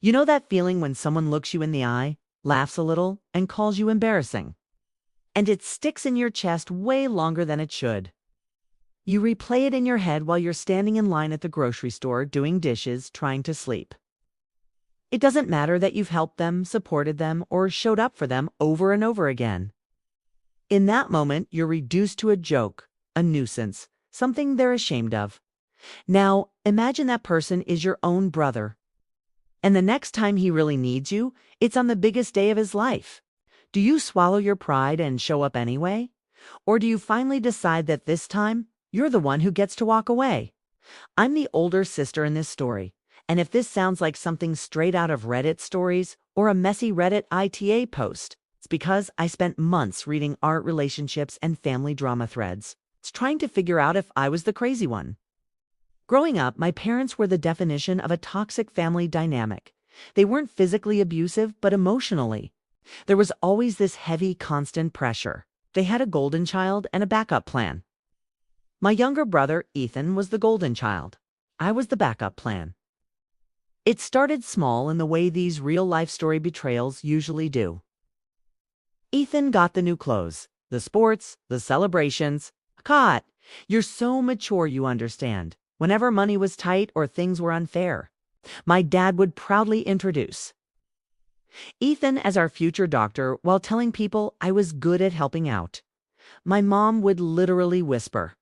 You know that feeling when someone looks you in the eye, laughs a little, and calls you embarrassing? And it sticks in your chest way longer than it should. You replay it in your head while you're standing in line at the grocery store, doing dishes, trying to sleep. It doesn't matter that you've helped them, supported them, or showed up for them over and over again. In that moment, you're reduced to a joke, a nuisance, something they're ashamed of. Now, imagine that person is your own brother. And the next time he really needs you, it's on the biggest day of his life. Do you swallow your pride and show up anyway? Or do you finally decide that this time, you're the one who gets to walk away? I'm the older sister in this story, and if this sounds like something straight out of Reddit stories or a messy Reddit AITA post, it's because I spent months reading art, relationships, and family drama threads. It's trying to figure out if I was the crazy one. Growing up, my parents were the definition of a toxic family dynamic. They weren't physically abusive, but emotionally. There was always this heavy, constant pressure. They had a golden child and a backup plan. My younger brother, Ethan, was the golden child. I was the backup plan. It started small in the way these real-life story betrayals usually do. Ethan got the new clothes, the sports, the celebrations. God, you're so mature, you understand. Whenever money was tight or things were unfair, my dad would proudly introduce Ethan as our future doctor while telling people I was good at helping out. My mom would literally whisper,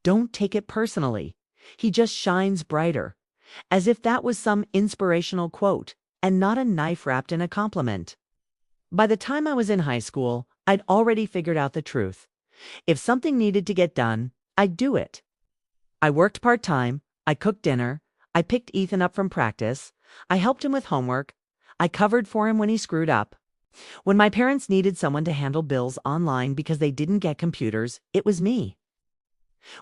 "Don't take it personally. He just shines brighter," as if that was some inspirational quote and not a knife wrapped in a compliment. By the time I was in high school, I'd already figured out the truth. If something needed to get done, I'd do it. I worked part-time, I cooked dinner, I picked Ethan up from practice, I helped him with homework, I covered for him when he screwed up. When my parents needed someone to handle bills online because they didn't get computers, it was me.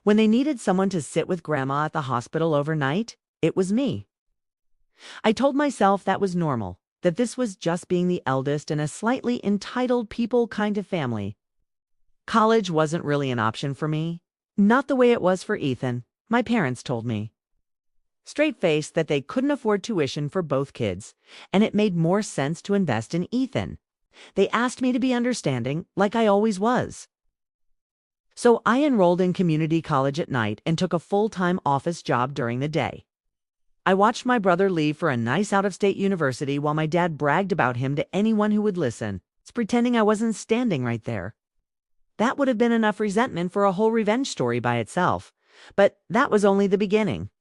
When they needed someone to sit with grandma at the hospital overnight, it was me. I told myself that was normal, that this was just being the eldest in a slightly entitled people kind of family. College wasn't really an option for me, not the way it was for Ethan. My parents told me, straight-faced, that they couldn't afford tuition for both kids, and it made more sense to invest in Ethan. They asked me to be understanding, like I always was. So I enrolled in community college at night and took a full-time office job during the day. I watched my brother leave for a nice out-of-state university while my dad bragged about him to anyone who would listen, pretending I wasn't standing right there. That would have been enough resentment for a whole revenge story by itself. But that was only the beginning.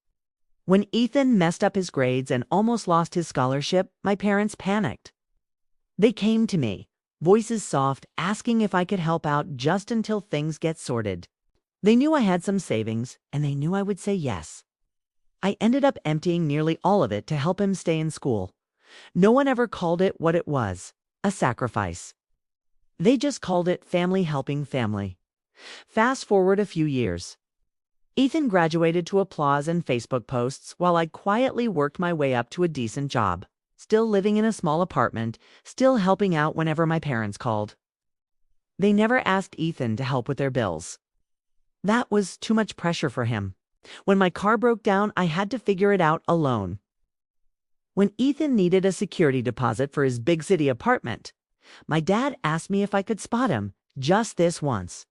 When Ethan messed up his grades and almost lost his scholarship, my parents panicked. They came to me, voices soft, asking if I could help out just until things get sorted. They knew I had some savings, and they knew I would say yes. I ended up emptying nearly all of it to help him stay in school. No one ever called it what it was, a sacrifice. They just called it family helping family. Fast forward a few years. Ethan graduated to applause and Facebook posts while I quietly worked my way up to a decent job, still living in a small apartment, still helping out whenever my parents called. They never asked Ethan to help with their bills. That was too much pressure for him. When my car broke down, I had to figure it out alone. When Ethan needed a security deposit for his big city apartment, my dad asked me if I could spot him just this once.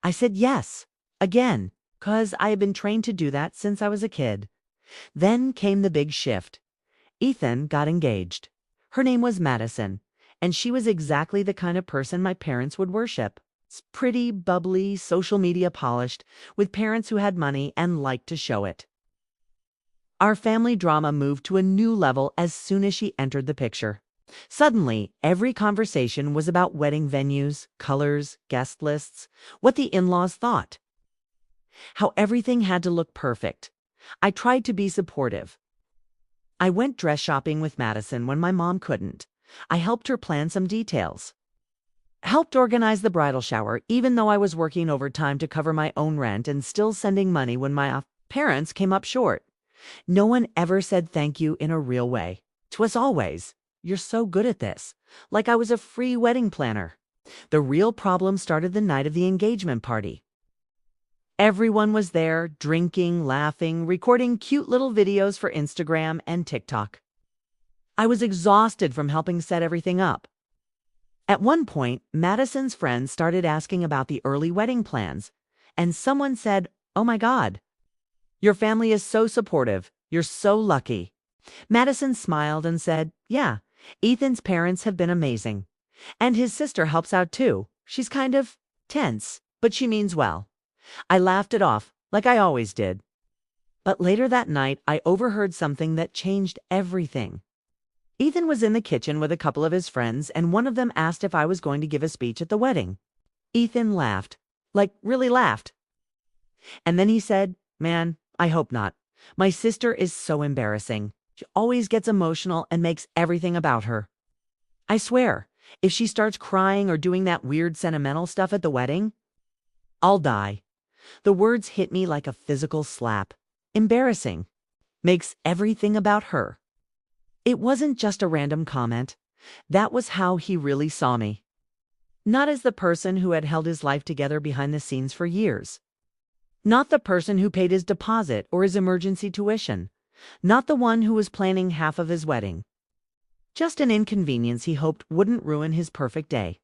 I said yes, again, because I had been trained to do that since I was a kid. Then came the big shift. Ethan got engaged. Her name was Madison, and she was exactly the kind of person my parents would worship. Pretty, bubbly, social media polished, with parents who had money and liked to show it. Our family drama moved to a new level as soon as she entered the picture. Suddenly, every conversation was about wedding venues, colors, guest lists, what the in-laws thought. How everything had to look perfect. I tried to be supportive. I went dress shopping with Madison when my mom couldn't. I helped her plan some details. Helped organize the bridal shower, even though I was working overtime to cover my own rent and still sending money when my parents came up short. No one ever said thank you in a real way. 'Twas always, "You're so good at this," like I was a free wedding planner. The real problem started the night of the engagement party. Everyone was there, drinking, laughing, recording cute little videos for Instagram and TikTok. I was exhausted from helping set everything up. At one point, Madison's friends started asking about the early wedding plans, and someone said, "Oh my God, your family is so supportive. You're so lucky." Madison smiled and said, "Yeah, Ethan's parents have been amazing. And his sister helps out too. She's kind of tense, but she means well." I laughed it off, like I always did. But later that night, I overheard something that changed everything. Ethan was in the kitchen with a couple of his friends, and one of them asked if I was going to give a speech at the wedding. Ethan laughed, like really laughed. And then he said, "Man, I hope not. My sister is so embarrassing. She always gets emotional and makes everything about her. I swear, if she starts crying or doing that weird sentimental stuff at the wedding, I'll die." The words hit me like a physical slap. Embarrassing. Makes everything about her. It wasn't just a random comment. That was how he really saw me. Not as the person who had held his life together behind the scenes for years. Not the person who paid his deposit or his emergency tuition. Not the one who was planning half of his wedding. Just an inconvenience he hoped wouldn't ruin his perfect day.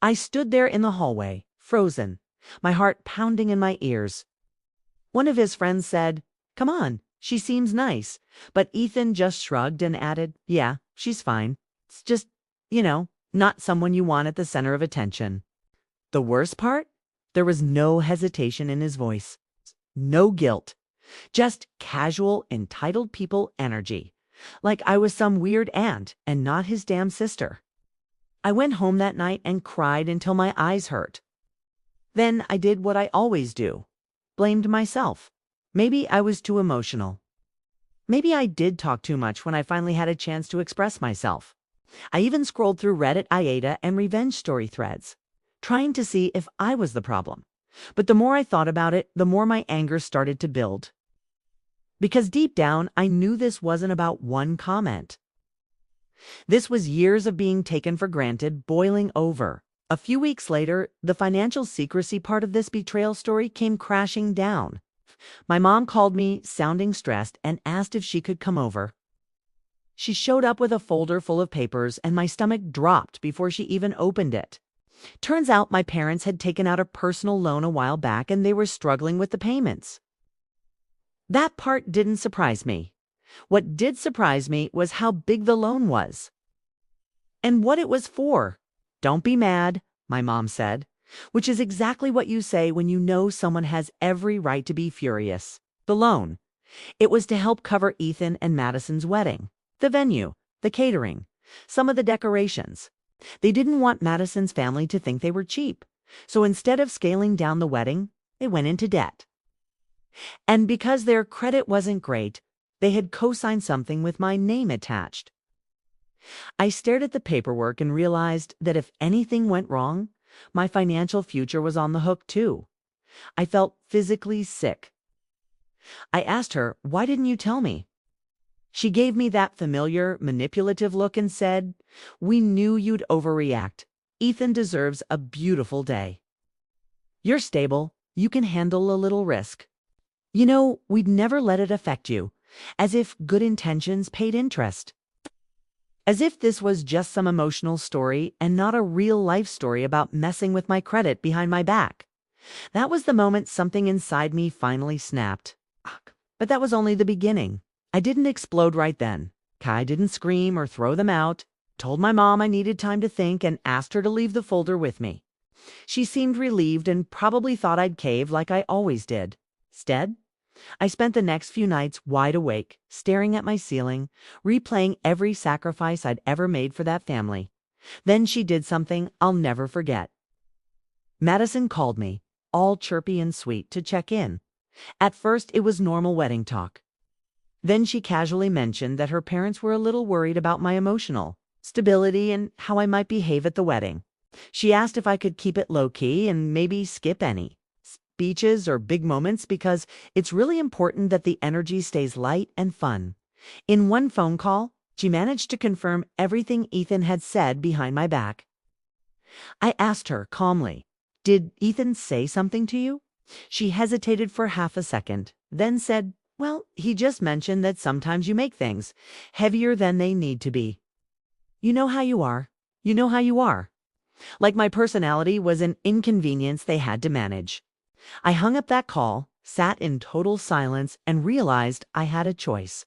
I stood there in the hallway, frozen, my heart pounding in my ears. One of his friends said, "Come on, she seems nice." But Ethan just shrugged and added, "Yeah, she's fine. It's just, not someone you want at the center of attention." The worst part? There was no hesitation in his voice. No guilt. Just casual, entitled people energy. Like I was some weird aunt and not his damn sister. I went home that night and cried until my eyes hurt. Then I did what I always do. Blamed myself. Maybe I was too emotional. Maybe I did talk too much when I finally had a chance to express myself. I even scrolled through Reddit, AITA, and revenge story threads, trying to see if I was the problem. But the more I thought about it, the more my anger started to build. Because deep down, I knew this wasn't about one comment. This was years of being taken for granted, boiling over. A few weeks later, the financial secrecy part of this betrayal story came crashing down. My mom called me, sounding stressed, and asked if she could come over. She showed up with a folder full of papers, and my stomach dropped before she even opened it. Turns out my parents had taken out a personal loan a while back, and they were struggling with the payments. That part didn't surprise me. What did surprise me was how big the loan was. And what it was for. "Don't be mad," my mom said, which is exactly what you say when you know someone has every right to be furious. The loan. It was to help cover Ethan and Madison's wedding, the venue, the catering, some of the decorations. They didn't want Madison's family to think they were cheap. So instead of scaling down the wedding, they went into debt. And because their credit wasn't great, they had co-signed something with my name attached. I stared at the paperwork and realized that if anything went wrong, my financial future was on the hook too. I felt physically sick. I asked her, "Why didn't you tell me?" She gave me that familiar, manipulative look and said, "We knew you'd overreact. Ethan deserves a beautiful day. You're stable. You can handle a little risk. We'd never let it affect you." As if good intentions paid interest. As if this was just some emotional story and not a real-life story about messing with my credit behind my back. That was the moment something inside me finally snapped. But that was only the beginning. I didn't explode right then. I didn't scream or throw them out. Told my mom I needed time to think and asked her to leave the folder with me. She seemed relieved and probably thought I'd cave like I always did. Instead, I spent the next few nights wide awake, staring at my ceiling, replaying every sacrifice I'd ever made for that family. Then she did something I'll never forget. Madison called me, all chirpy and sweet, to check in. At first, it was normal wedding talk. Then she casually mentioned that her parents were a little worried about my emotional stability and how I might behave at the wedding. She asked if I could keep it low-key and maybe skip any speeches or big moments because it's really important that the energy stays light and fun. In one phone call, she managed to confirm everything Ethan had said behind my back. I asked her calmly, "Did Ethan say something to you?" She hesitated for half a second, then said, Well, he just mentioned that sometimes you make things heavier than they need to be. You know how you are. You know how you are. Like my personality was an inconvenience they had to manage. I hung up that call, sat in total silence, and realized I had a choice.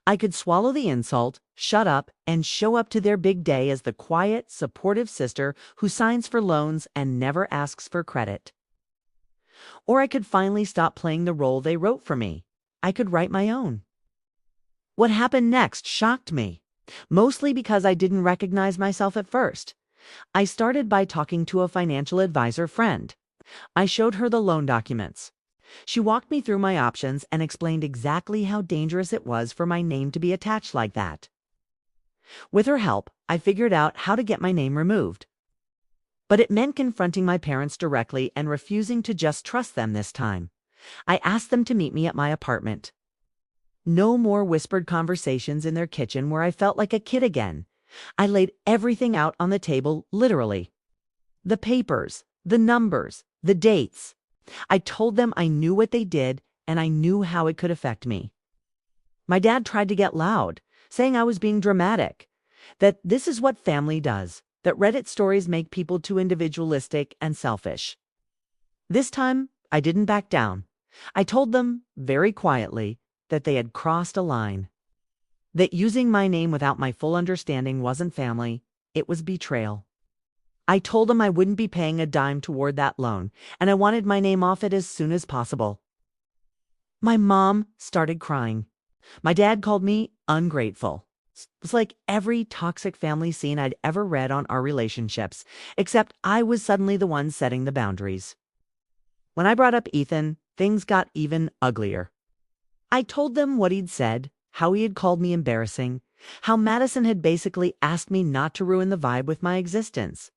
I could swallow the insult, shut up, and show up to their big day as the quiet, supportive sister who signs for loans and never asks for credit. Or I could finally stop playing the role they wrote for me. I could write my own. What happened next shocked me, mostly because I didn't recognize myself at first. I started by talking to a financial advisor friend. I showed her the loan documents. She walked me through my options and explained exactly how dangerous it was for my name to be attached like that. With her help, I figured out how to get my name removed. But it meant confronting my parents directly and refusing to just trust them this time. I asked them to meet me at my apartment. No more whispered conversations in their kitchen where I felt like a kid again. I laid everything out on the table, literally. The papers, the numbers, the dates. I told them I knew what they did and I knew how it could affect me. My dad tried to get loud, saying I was being dramatic, that this is what family does, that Reddit stories make people too individualistic and selfish. This time, I didn't back down. I told them, very quietly, that they had crossed a line. That using my name without my full understanding wasn't family, it was betrayal. I told them I wouldn't be paying a dime toward that loan, and I wanted my name off it as soon as possible. My mom started crying. My dad called me ungrateful. It was like every toxic family scene I'd ever read on our relationships, except I was suddenly the one setting the boundaries. When I brought up Ethan, things got even uglier. I told them what he'd said, how he had called me embarrassing, how Madison had basically asked me not to ruin the vibe with my existence.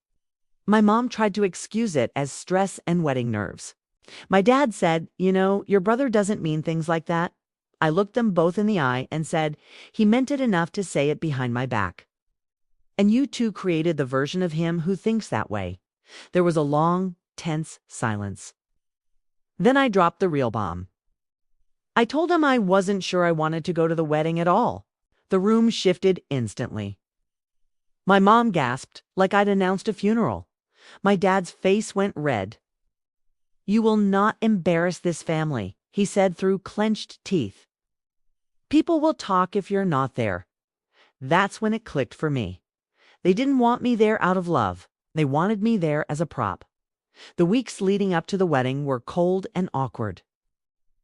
My mom tried to excuse it as stress and wedding nerves. My dad said, your brother doesn't mean things like that. I looked them both in the eye and said, he meant it enough to say it behind my back. And you two created the version of him who thinks that way. There was a long, tense silence. Then I dropped the real bomb. I told him I wasn't sure I wanted to go to the wedding at all. The room shifted instantly. My mom gasped like I'd announced a funeral. My dad's face went red. You will not embarrass this family, he said through clenched teeth. People will talk if you're not there. That's when it clicked for me. They didn't want me there out of love. They wanted me there as a prop. The weeks leading up to the wedding were cold and awkward.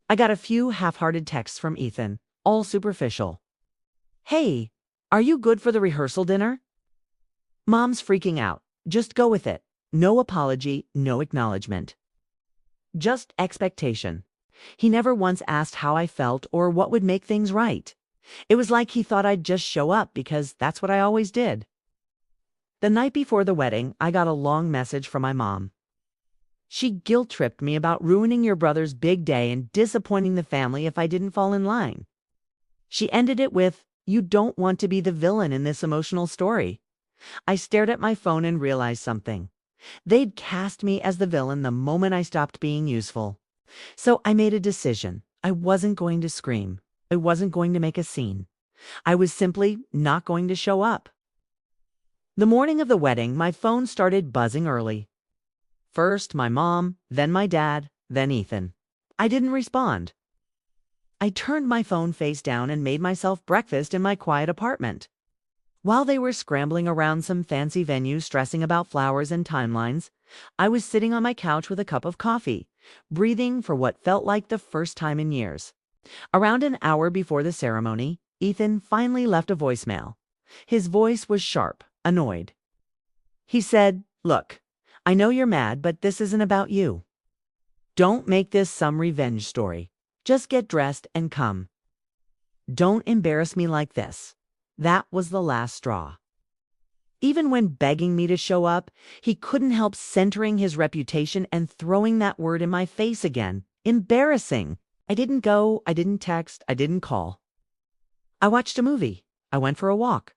I got a few half-hearted texts from Ethan, all superficial. Hey, are you good for the rehearsal dinner? Mom's freaking out. Just go with it. No apology, no acknowledgement. Just expectation. He never once asked how I felt or what would make things right. It was like he thought I'd just show up because that's what I always did. The night before the wedding, I got a long message from my mom. She guilt-tripped me about ruining your brother's big day and disappointing the family if I didn't fall in line. She ended it with, you don't want to be the villain in this emotional story. I stared at my phone and realized something. They'd cast me as the villain the moment I stopped being useful. So I made a decision. I wasn't going to scream. I wasn't going to make a scene. I was simply not going to show up. The morning of the wedding, my phone started buzzing early. First my mom, then my dad, then Ethan. I didn't respond. I turned my phone face down and made myself breakfast in my quiet apartment. While they were scrambling around some fancy venue stressing about flowers and timelines, I was sitting on my couch with a cup of coffee, breathing for what felt like the first time in years. Around an hour before the ceremony, Ethan finally left a voicemail. His voice was sharp, annoyed. He said, "Look, I know you're mad, but this isn't about you. Don't make this some revenge story. Just get dressed and come. Don't embarrass me like this." That was the last straw. Even when begging me to show up, he couldn't help centering his reputation and throwing that word in my face again. Embarrassing. I didn't go, I didn't text, I didn't call. I watched a movie. I went for a walk.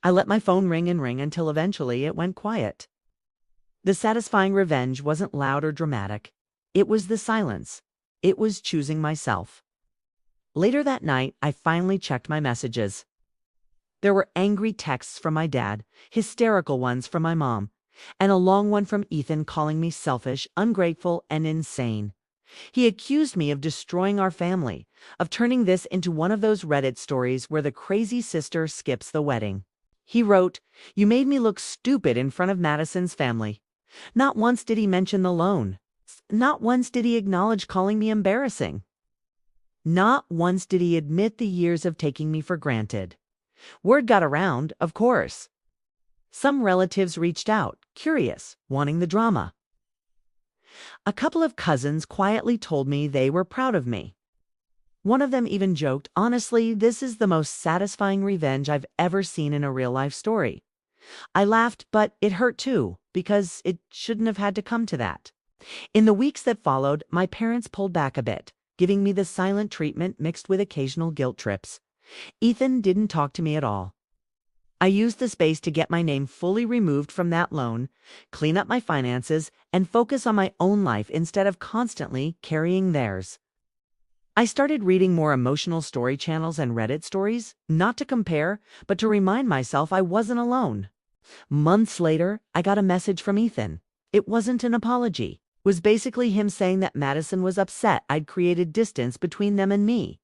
I let my phone ring and ring until eventually it went quiet. The satisfying revenge wasn't loud or dramatic. It was the silence. It was choosing myself. Later that night, I finally checked my messages. There were angry texts from my dad, hysterical ones from my mom, and a long one from Ethan calling me selfish, ungrateful, and insane. He accused me of destroying our family, of turning this into one of those Reddit stories where the crazy sister skips the wedding. He wrote, "You made me look stupid in front of Madison's family." Not once did he mention the loan. Not once did he acknowledge calling me embarrassing. Not once did he admit the years of taking me for granted. Word got around, of course. Some relatives reached out, curious, wanting the drama. A couple of cousins quietly told me they were proud of me. One of them even joked, "Honestly, this is the most satisfying revenge I've ever seen in a real-life story." I laughed, but it hurt too, because it shouldn't have had to come to that. In the weeks that followed, my parents pulled back a bit, giving me the silent treatment mixed with occasional guilt trips. Ethan didn't talk to me at all. I used the space to get my name fully removed from that loan, clean up my finances, and focus on my own life instead of constantly carrying theirs. I started reading more emotional story channels and Reddit stories, not to compare, but to remind myself I wasn't alone. Months later, I got a message from Ethan. It wasn't an apology. It was basically him saying that Madison was upset I'd created distance between them and me,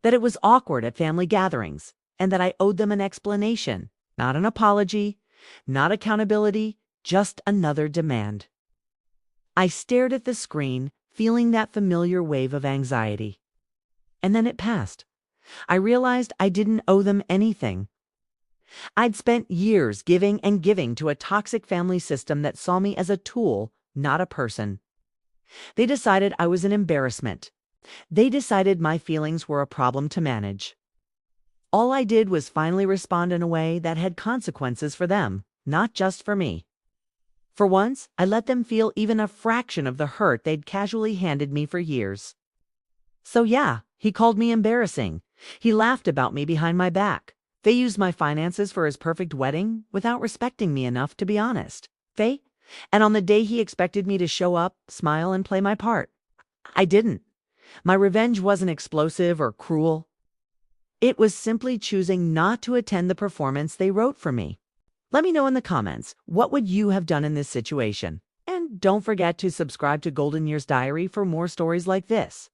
that it was awkward at family gatherings, and that I owed them an explanation, not an apology, not accountability, just another demand. I stared at the screen, feeling that familiar wave of anxiety. And then it passed. I realized I didn't owe them anything. I'd spent years giving and giving to a toxic family system that saw me as a tool, not a person. They decided I was an embarrassment. They decided my feelings were a problem to manage. All I did was finally respond in a way that had consequences for them, not just for me. For once, I let them feel even a fraction of the hurt they'd casually handed me for years. So yeah, he called me embarrassing. He laughed about me behind my back. They used my finances for his perfect wedding without respecting me enough to be honest. And on the day he expected me to show up, smile, and play my part, I didn't. My revenge wasn't explosive or cruel. It was simply choosing not to attend the performance they wrote for me. Let me know in the comments, what would you have done in this situation? And don't forget to subscribe to Golden Years Diary for more stories like this.